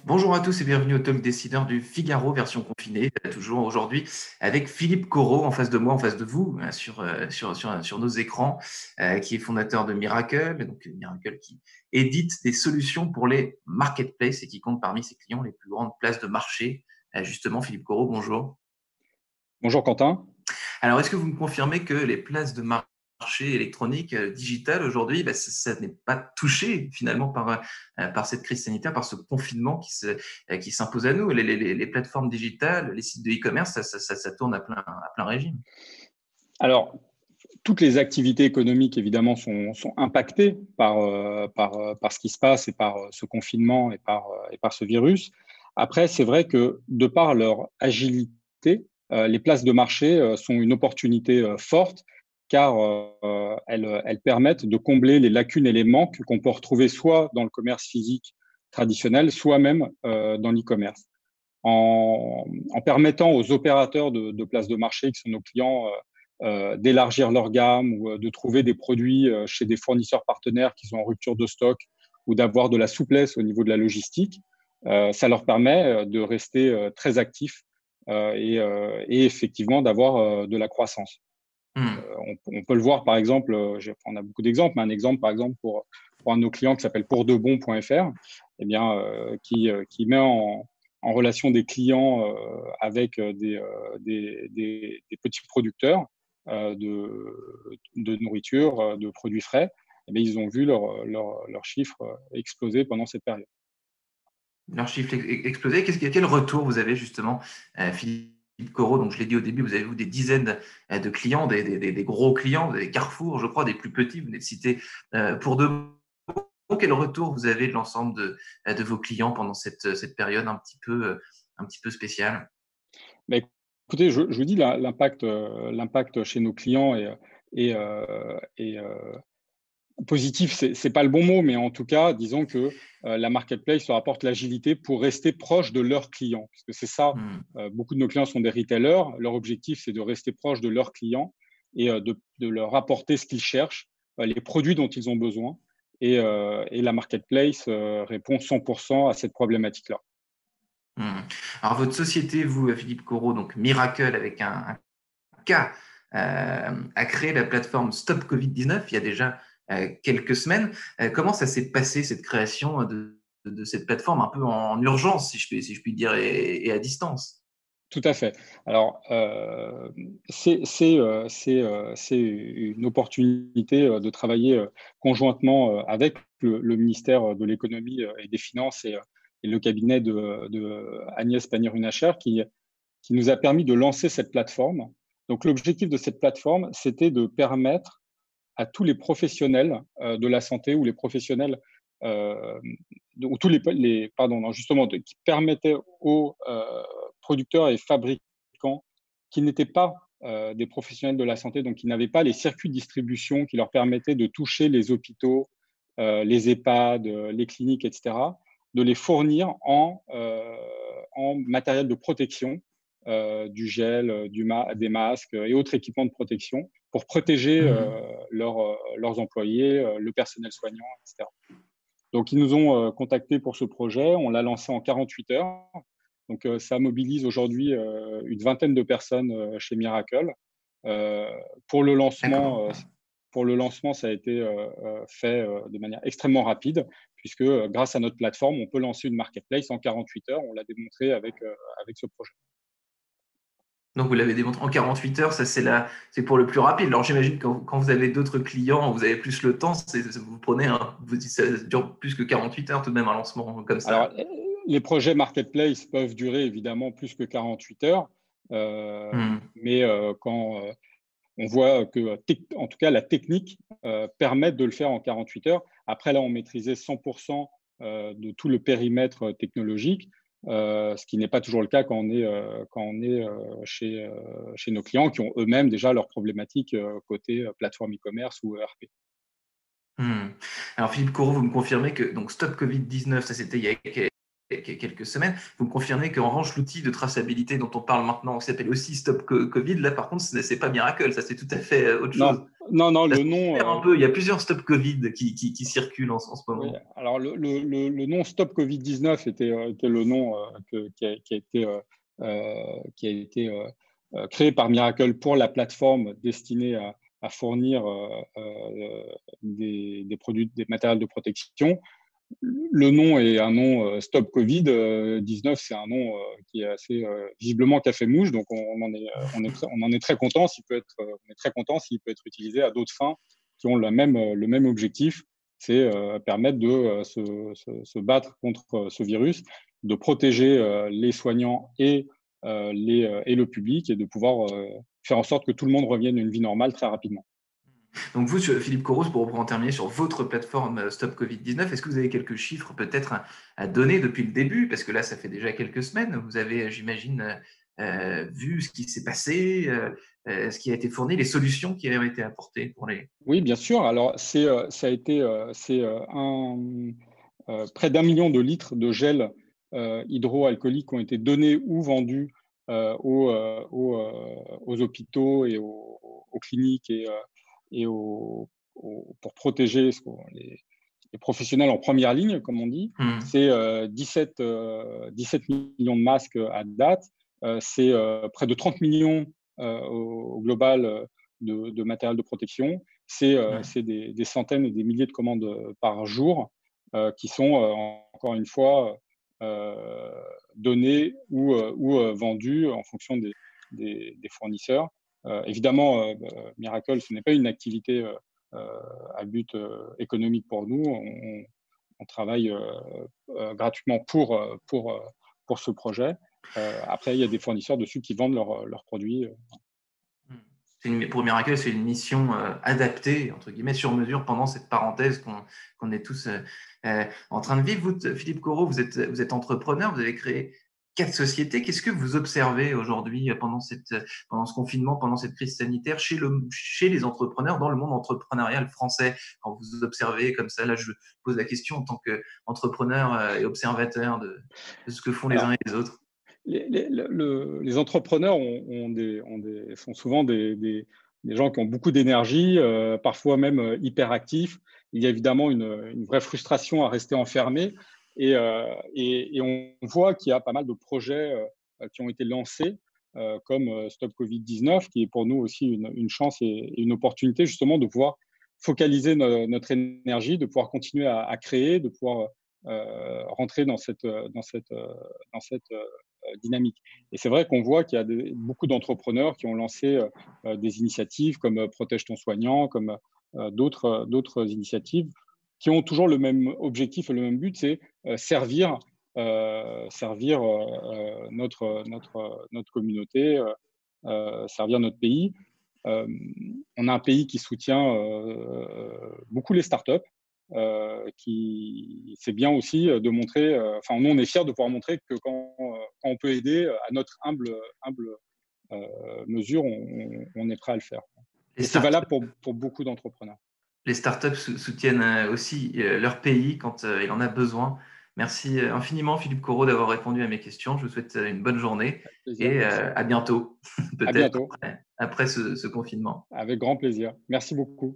Bonjour à tous et bienvenue au Talk Décideur du Figaro, version confinée, toujours aujourd'hui avec Philippe Corot en face de moi, en face de vous, sur nos écrans, qui est fondateur de Miracle, donc Miracle qui édite des solutions pour les marketplaces et qui compte parmi ses clients les plus grandes places de marché. Justement, Philippe Corot, bonjour. Bonjour Quentin. Alors, est-ce que vous me confirmez que les places de marché électroniques, digitales aujourd'hui, ça n'est pas touché finalement par cette crise sanitaire, par ce confinement qui s'impose à nous. Les plateformes digitales, les sites de e-commerce, ça tourne à plein régime. Alors, toutes les activités économiques, évidemment, sont impactées par ce qui se passe et par ce confinement et par ce virus. Après, c'est vrai que de par leur agilité, les places de marché sont une opportunité forte car elles permettent de combler les lacunes et les manques qu'on peut retrouver soit dans le commerce physique traditionnel, soit même dans l'e-commerce. En permettant aux opérateurs de places de marché, qui sont nos clients, d'élargir leur gamme ou de trouver des produits chez des fournisseurs partenaires qui sont en rupture de stock ou d'avoir de la souplesse au niveau de la logistique, ça leur permet de rester très actifs et effectivement d'avoir de la croissance. On peut le voir par exemple, on a beaucoup d'exemples, mais un exemple par exemple pour un de nos clients qui s'appelle pourdebon.fr, eh bien, qui met en relation des clients avec des petits producteurs de nourriture, de produits frais. Eh bien, ils ont vu leurs chiffres exploser pendant cette période. Leur chiffre explosé. Quel retour vous avez justement, Philippe Corot? Donc, je l'ai dit au début, vous avez des dizaines de clients, des gros clients, vous avez Carrefour, je crois, des plus petits, vous venez de citer pour de bon. Quel retour vous avez de l'ensemble de vos clients pendant cette période un petit peu spéciale? Mais écoutez, je vous dis l'impact chez nos clients est positif, c'est pas le bon mot, mais en tout cas, disons que la marketplace leur apporte l'agilité pour rester proche de leurs clients. Parce que c'est ça, Mmh. beaucoup de nos clients sont des retailers. Leur objectif, c'est de rester proche de leurs clients et de leur apporter ce qu'ils cherchent, les produits dont ils ont besoin. Et la marketplace répond 100% à cette problématique-là. Mmh. Alors, votre société, vous, Philippe Corot, donc Miracle avec un K, a créé la plateforme Stop Covid-19 il y a déjà quelques semaines. Comment ça s'est passé, cette création de cette plateforme un peu en urgence, si je puis dire, et à distance? Tout à fait. Alors, c'est une opportunité de travailler conjointement avec le ministère de l'économie et des finances et le cabinet de Agnès Pannier-Runacher qui nous a permis de lancer cette plateforme. Donc, l'objectif de cette plateforme, c'était de permettre à tous les professionnels de la santé ou les professionnels euh, ou tous pardon, non, justement, qui permettaient aux producteurs et fabricants qui n'étaient pas des professionnels de la santé, donc qui n'avaient pas les circuits de distribution qui leur permettaient de toucher les hôpitaux, les EHPAD, les cliniques, etc., de les fournir en matériel de protection, du gel, des masques et autres équipements de protection pour protéger Mmh. leurs employés, le personnel soignant, etc. Donc, ils nous ont contactés pour ce projet. On l'a lancé en 48 heures. Donc, ça mobilise aujourd'hui une vingtaine de personnes chez Miracle. Euh, pour le D'accord. lancement, ça a été fait de manière extrêmement rapide, puisque grâce à notre plateforme, on peut lancer une marketplace en 48 heures. On l'a démontré avec ce projet. Donc, vous l'avez démontré en 48 heures, ça c'est pour le plus rapide. Alors, j'imagine que quand vous avez d'autres clients, vous avez plus le temps, vous dites ça dure plus que 48 heures tout de même un lancement comme Alors, ça. les projets marketplace peuvent durer évidemment plus que 48 heures, mais quand on voit que, en tout cas, la technique permet de le faire en 48 heures. Après, là, on maîtrisait 100% de tout le périmètre technologique, ce qui n'est pas toujours le cas quand on est chez nos clients qui ont eux-mêmes déjà leurs problématiques côté plateforme e-commerce ou ERP. Mmh. Alors, Philippe Corot, vous me confirmez que donc Stop Covid-19, ça c'était il y a quelques semaines. Vous me confirmez qu'en revanche, l'outil de traçabilité dont on parle maintenant, qui s'appelle aussi Stop Covid, là par contre, ce n'est pas Miracle, ça c'est tout à fait autre Non, chose. Non, non, Ça le se nom. perd un peu. Il y a plusieurs stop Covid qui circulent en ce Oui, moment. alors le nom Stop Covid-19 était le nom qui a été créé par Miracle pour la plateforme destinée à fournir des produits, des matériels de protection. Le nom est un nom Stop Covid-19, c'est un nom qui est assez visiblement qui a fait mouche, donc on en est très content on est très content s'il peut être utilisé à d'autres fins qui ont le même objectif, c'est permettre de se battre contre ce virus, de protéger les soignants et le public et de pouvoir faire en sorte que tout le monde revienne à une vie normale très rapidement. Donc vous, Philippe Coros, pour en terminer sur votre plateforme Stop Covid-19, est-ce que vous avez quelques chiffres peut-être à donner depuis le début? Parce que là, ça fait déjà quelques semaines. Vous avez, j'imagine, vu ce qui s'est passé, ce qui a été fourni, les solutions qui ont été apportées pour les… Oui, bien sûr. Alors, ça a été près d'1 million de litres de gel hydroalcoolique ont été donnés ou vendus aux hôpitaux et aux cliniques pour protéger les professionnels en première ligne, comme on dit. C'est 17 millions de masques à date. C'est près de 30 millions au global de matériel de protection. C'est des centaines et des milliers de commandes par jour qui sont, encore une fois, données ou vendues en fonction des fournisseurs. Évidemment, Miracle, ce n'est pas une activité à but économique pour nous. On travaille gratuitement pour ce projet. Après, il y a des fournisseurs dessus qui vendent leurs produits. Pour Miracle, c'est une mission adaptée, entre guillemets, sur mesure pendant cette parenthèse qu'on est tous en train de vivre. Vous, Philippe Corot, vous êtes entrepreneur, vous avez créé 4 sociétés. Qu'est-ce que vous observez aujourd'hui pendant ce confinement, pendant cette crise sanitaire, chez les entrepreneurs, dans le monde entrepreneurial français? Quand vous observez comme ça, là, je pose la question en tant qu'entrepreneur et observateur de ce que font les uns Alors, et les autres. les entrepreneurs sont souvent des gens qui ont beaucoup d'énergie, parfois même hyperactifs. Il y a évidemment une vraie frustration à rester enfermé. Et on voit qu'il y a pas mal de projets qui ont été lancés, comme Stop Covid-19, qui est pour nous aussi une chance et une opportunité justement de pouvoir focaliser notre énergie, de pouvoir continuer à créer, de pouvoir rentrer dans cette dynamique. Et c'est vrai qu'on voit qu'il y a beaucoup d'entrepreneurs qui ont lancé des initiatives comme Protège ton soignant, comme d'autres initiatives qui ont toujours le même objectif et le même but, c'est servir notre communauté, servir notre pays. On a un pays qui soutient beaucoup les startups. C'est bien aussi de montrer, enfin nous on est fiers de pouvoir montrer que quand on peut aider à notre humble mesure, on est prêt à le faire. Les Et c'est startups valable pour beaucoup d'entrepreneurs. Les startups soutiennent aussi leur pays quand il en a besoin. Merci infiniment, Philippe Corot, d'avoir répondu à mes questions. Je vous souhaite une bonne journée Avec plaisir, et merci. à bientôt, À peut-être bientôt, après ce confinement. avec grand plaisir. Merci beaucoup.